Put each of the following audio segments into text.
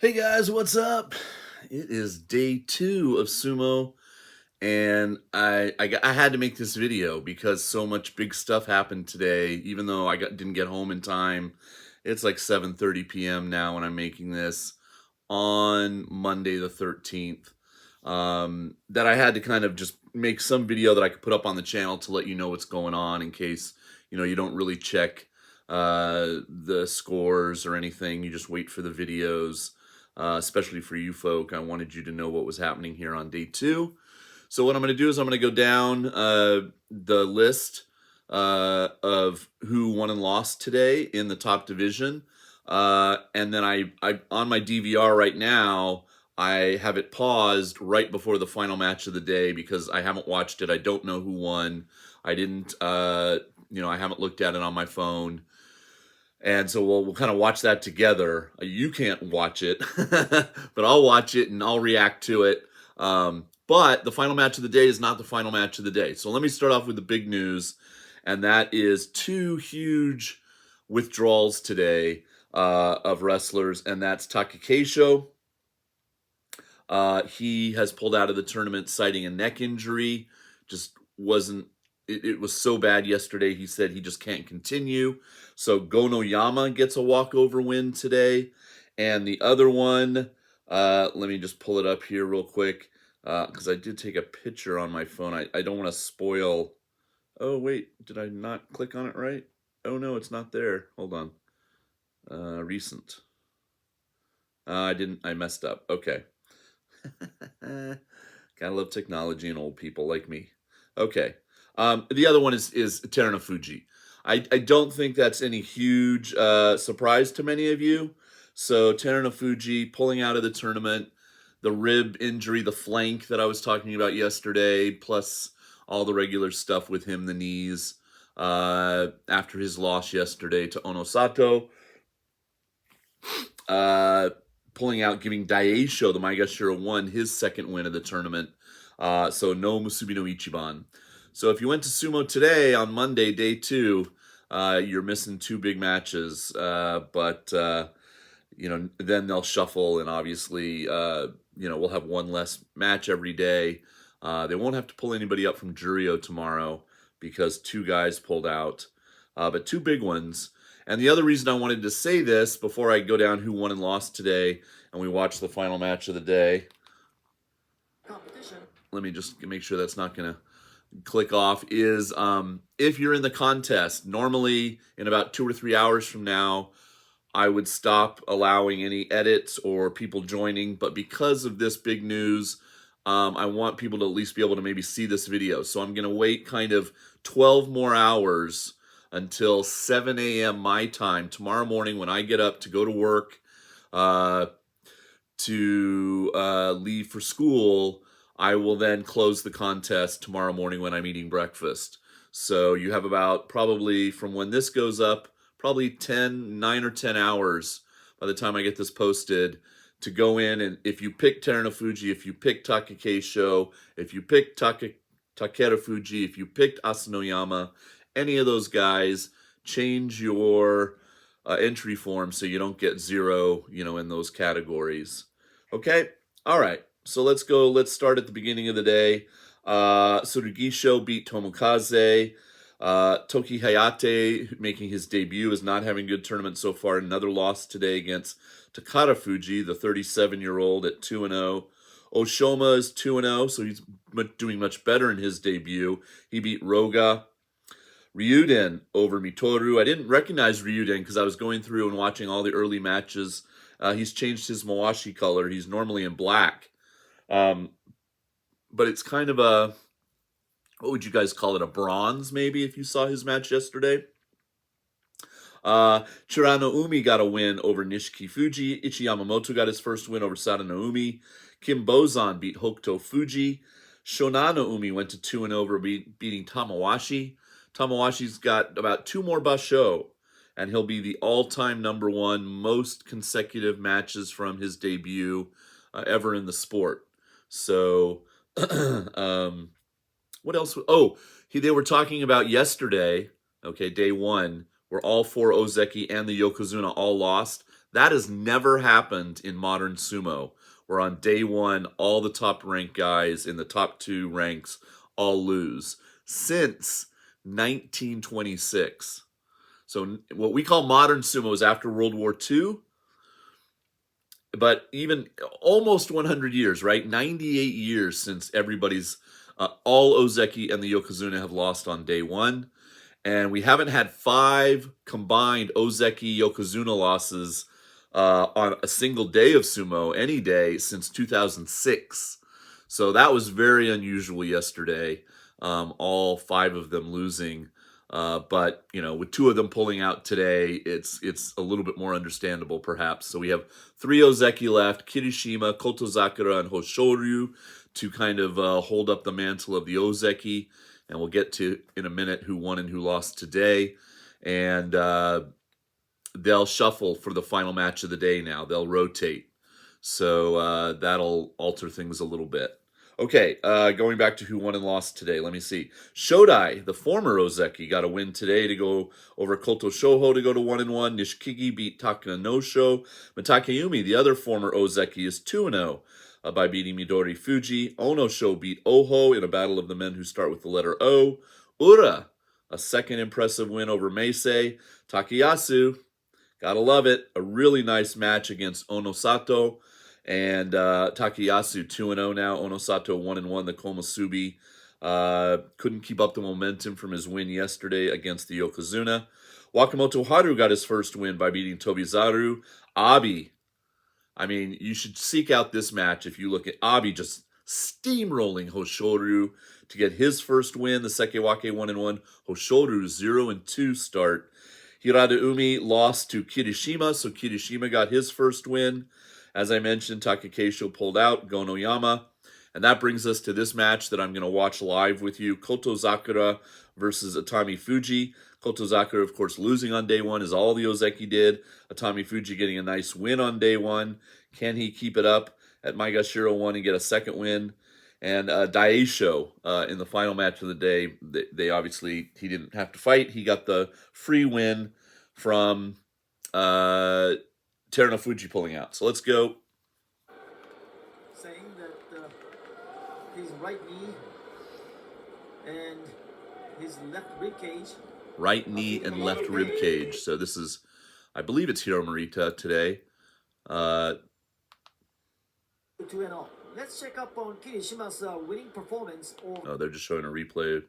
Hey guys, what's up? It is day 2 of sumo, and I had to make this video because so much big stuff happened today. Even though didn't get home in time, it's like 7:30 p.m. now when I'm making this on Monday the 13th. That I had to kind of just make some video that I could put up on the channel to let you know what's going on in case you don't really check the scores or anything. You just wait for the videos. Especially for you folk, I wanted you to know what was happening here on day 2. So what I'm going to do is I'm going to go down the list of who won and lost today in the top division, and then I on my DVR right now. I have it paused right before the final match of the day because I haven't watched it. I don't know who won. I didn't, I haven't looked at it on my phone. And so we'll kind of watch that together. You can't watch it, but I'll watch it and I'll react to it. But the final match of the day is not the final match of the day. So let me start off with the big news, and that is 2 huge withdrawals today of wrestlers, and that's Takakeisho. He has pulled out of the tournament citing a neck injury. Just wasn't it was so bad yesterday, he said he just can't continue. So Gonoyama gets a walkover win today. And the other one, let me just pull it up here real quick, because I did take a picture on my phone. I don't want to spoil. Oh, wait, did I not click on it right? Oh, no, it's not there. Hold on. Recent. I messed up. Okay. Gotta love technology and old people like me. Okay. The other one is Terunofuji. I don't think that's any huge surprise to many of you. So Terunofuji pulling out of the tournament, the rib injury, the flank that I was talking about yesterday, plus all the regular stuff with him, the knees, after his loss yesterday to Onosato. Pulling out, giving Daisho, the Maegashira 1, his second win of the tournament. So no Musubi no Ichiban. So if you went to sumo today on Monday, day 2, you're missing 2 big matches. But then they'll shuffle, and obviously, we'll have one less match every day. They won't have to pull anybody up from Juryo tomorrow because 2 guys pulled out, but 2 big ones. And the other reason I wanted to say this before I go down who won and lost today and we watch the final match of the day. Let me just make sure that's not going to click off. Is if you're in the contest, normally in about 2 or 3 hours from now, I would stop allowing any edits or people joining. But because of this big news, I want people to at least be able to maybe see this video. So I'm going to wait kind of 12 more hours until 7 a.m. my time tomorrow morning when I get up to go to work, to leave for school. I will then close the contest tomorrow morning when I'm eating breakfast. So you have about, probably from when this goes up, probably 9 or 10 hours by the time I get this posted to go in. And if you pick Terunofuji, if you pick Takakeisho, if you pick Takerufuji, if you picked Asanoyama, any of those guys, change your entry form so you don't get 0, in those categories. Okay? All right. So let's go. Let's start at the beginning of the day. Tsurugisho beat Tomokaze. Toki Hayate, making his debut, is not having a good tournament so far. Another loss today against Takarafuji, the 37-year-old, at 2-0. Oshoma is 2-0, so he's doing much better in his debut. He beat Roga. Ryuden over Mitoru. I didn't recognize Ryuden because I was going through and watching all the early matches. He's changed his mawashi color. He's normally in black. But it's kind of a, what would you guys call it, a bronze maybe, if you saw his match yesterday. Chirano Umi got a win over Nishiki Fuji. Ichi Yamamoto got his first win over Sadano Umi. Kim Bozan beat Hokuto Fuji. Shonano Umi went to 2-0 over beating Tamawashi. Tamawashi's got about 2 more basho, and he'll be the all-time #1 most consecutive matches from his debut ever in the sport. So, what else? Oh, they were talking about yesterday, okay, day 1, where all 4 Ozeki and the Yokozuna all lost. That has never happened in modern sumo, where on day one, all the top ranked guys in the top two ranks all lose since 1926. So what we call modern sumo is after World War II, but even almost 100 years, right? 98 years since everybody's all Ozeki and the Yokozuna have lost on day one. And we haven't had 5 combined Ozeki Yokozuna losses on a single day of sumo, any day, since 2006. So that was very unusual yesterday, all 5 of them losing. But, you know, with 2 of them pulling out today, it's a little bit more understandable, perhaps. So we have 3 Ozeki left, Kirishima, Kotozakura, and Hoshoryu, to kind of hold up the mantle of the Ozeki. And we'll get to, in a minute, who won and who lost today. And they'll shuffle for the final match of the day now. They'll rotate. So that'll alter things a little bit. Okay, going back to who won and lost today. Let me see. Shodai, the former Ozeki, got a win today to go over Koto Shoho to go to 1-1. Nishikigi beat Takana No-Sho. Takayumi, the other former Ozeki, is 2-0. By beating Midori Fuji. Onosho beat Oho in a battle of the men who start with the letter O. Ura, a second impressive win over Meisei. Takayasu, gotta love it, a really nice match against Onosato. And Takayasu 2-0 now. Onosato 1-1, the Komusubi. Couldn't keep up the momentum from his win yesterday against the Yokozuna. Wakamoto Haru got his first win by beating Tobizaru. Abi, I mean, you should seek out this match if you look at Abi just steamrolling Hoshoryu to get his first win. The Sekewake 1-1. Hoshoryu 0-2 start. Hiradaumi lost to Kirishima, so Kirishima got his first win. As I mentioned, Takakeisho pulled out, Gonoyama. And that brings us to this match that I'm going to watch live with you. Kotozakura versus Atami Fuji. Kotozakura, of course, losing on day one, as all the Ozeki did. Atami Fuji getting a nice win on day one. Can he keep it up at Maegashira 1 and get a second win? And Daisho, in the final match of the day, they obviously, he didn't have to fight. He got the free win from Teruno Fuji pulling out. So let's go. Saying that his right knee and his left rib cage. Right knee and left rib cage. So this is, I believe it's Hiro Morita today. 2-0. Let's check up on Kirishima's winning performance. Oh, they're just showing a replay of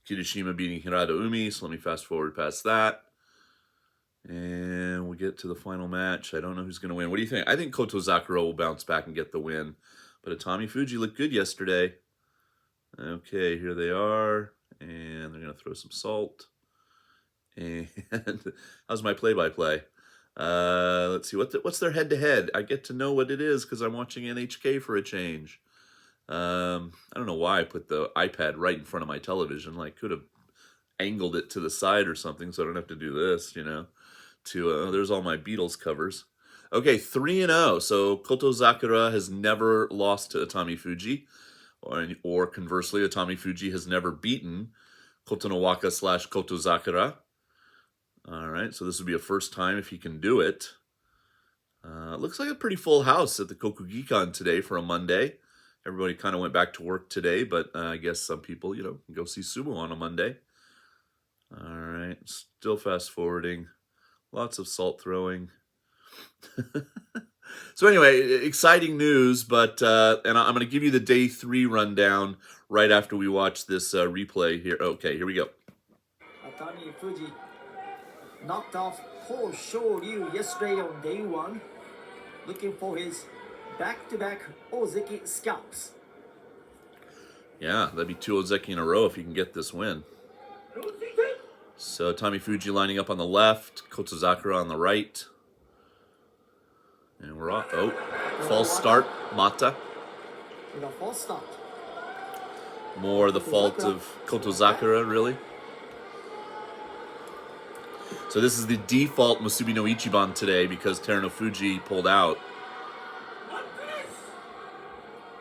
Kirishima beating Hiradaumi. So let me fast forward past that. And we'll get to the final match. I don't know who's going to win. What do you think? I think Kotozakura will bounce back and get the win. But Atami Fuji looked good yesterday. Okay, here they are. And they're going to throw some salt. And how's my play-by-play? Let's see. What's their head-to-head? I get to know what it is because I'm watching NHK for a change. I don't know why I put the iPad right in front of my television. Like, could have angled it to the side or something so I don't have to do this, you know. There's all my Beatles covers. Okay, 3-0. So Kotozakura has never lost to Atami Fuji. Or conversely, Atami Fuji has never beaten Kotonowaka / Kotozakura. All right, so this would be a first time if he can do it. Looks like a pretty full house at the Kokugikan today for a Monday. Everybody kind of went back to work today, but I guess some people, you know, can go see sumo on a Monday. All right, still fast forwarding. Lots of salt throwing. So anyway, exciting news, but and I'm going to give you the day 3 rundown right after we watch this replay here. Okay, here we go. Atami Fuji knocked off Hoshoryu yesterday on day 1, looking for his back-to-back Ozeki scalps. Yeah, that'd be 2 Ozeki in a row if he can get this win. So Atami Fuji lining up on the left, Kotozakura on the right. And we're off. Oh, false start, Mata. With a false start. More the fault of Kotozakura, really. So this is the default Musubi no Ichiban today because Teruno Fuji pulled out.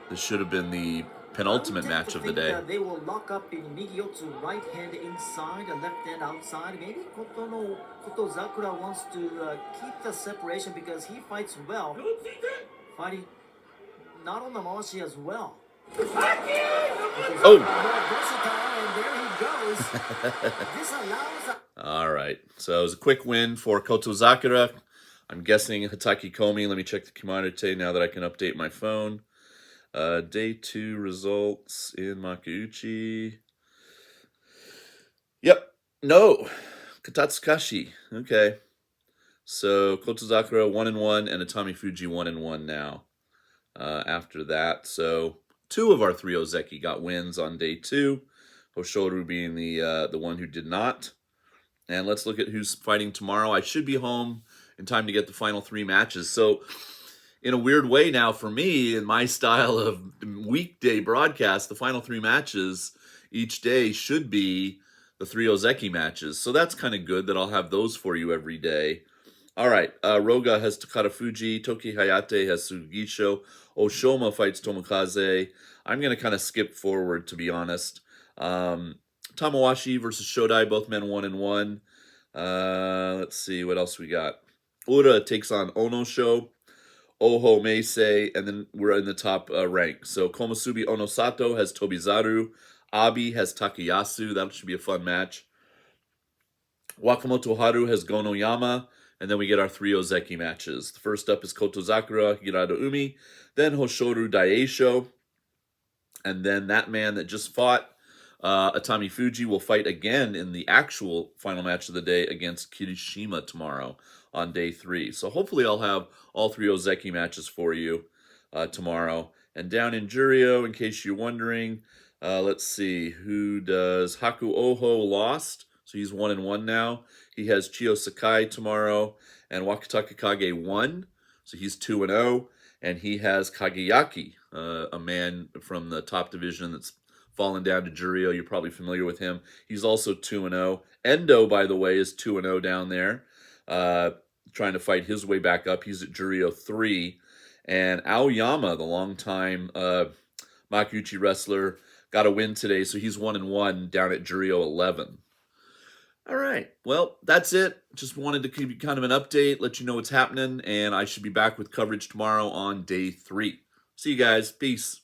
This should have been the I would penultimate tend to match of the think day. they will lock up in Migiyotsu right hand inside and left hand outside. Maybe Kotozakura wants to keep the separation because he fights well. Fighting not on the Mawashi as well. Oh! More versatile, and there he goes. This allows... All right. So it was a quick win for Kotozakura. I'm guessing Hitaki Komi. Let me check the Kumanote now that I can update my phone. Day 2 results in Makuuchi. Yep. No. Katatsukashi. Okay. So Kotozakura 1-1 and Atami Fuji 1-1 now. After that, so 2 of our 3 Ozeki got wins on day 2. Hoshoru being the one who did not. And let's look at who's fighting tomorrow. I should be home in time to get the final 3 matches. So in a weird way now for me, in my style of weekday broadcast, the final 3 matches each day should be the 3 Ozeki matches. So that's kind of good that I'll have those for you every day. All right, Roga has Takara Fuji, Toki Hayate has Sugisho, Oshoma fights Tomokaze. I'm going to kind of skip forward, to be honest. Tamawashi versus Shodai, both men 1-1. Let's see, what else we got? Ura takes on Onosho, Oho Meisei, and then we're in the top rank. So Komusubi Onosato has Tobizaru, Abi has Takayasu. That should be a fun match. Wakamoto Haru has Gonoyama, and then we get our 3 Ozeki matches. The first up is Kotozakura, Hirado Umi, then Hoshoru Daisho, and then that man that just fought, Atami Fuji, will fight again in the actual final match of the day against Kirishima tomorrow on day 3. So hopefully I'll have all 3 Ozeki matches for you tomorrow. And down in Juryo, in case you're wondering, let's see, who does Haku Oho lost? So he's 1-1 now. He has Chiyo Sakai tomorrow, and Wakataka Kage 1. So he's 2-0. And he has Kageyaki, a man from the top division that's fallen down to Juryo. You're probably familiar with him. He's also 2-0. Endo, by the way, is 2-0 down there, trying to fight his way back up. He's at Juryo 3. And Aoyama, the longtime Makuuchi wrestler, got a win today, so he's 1-1 down at Juryo 11. All right, well, that's it. Just wanted to give you kind of an update, let you know what's happening, and I should be back with coverage tomorrow on day 3. See you guys. Peace.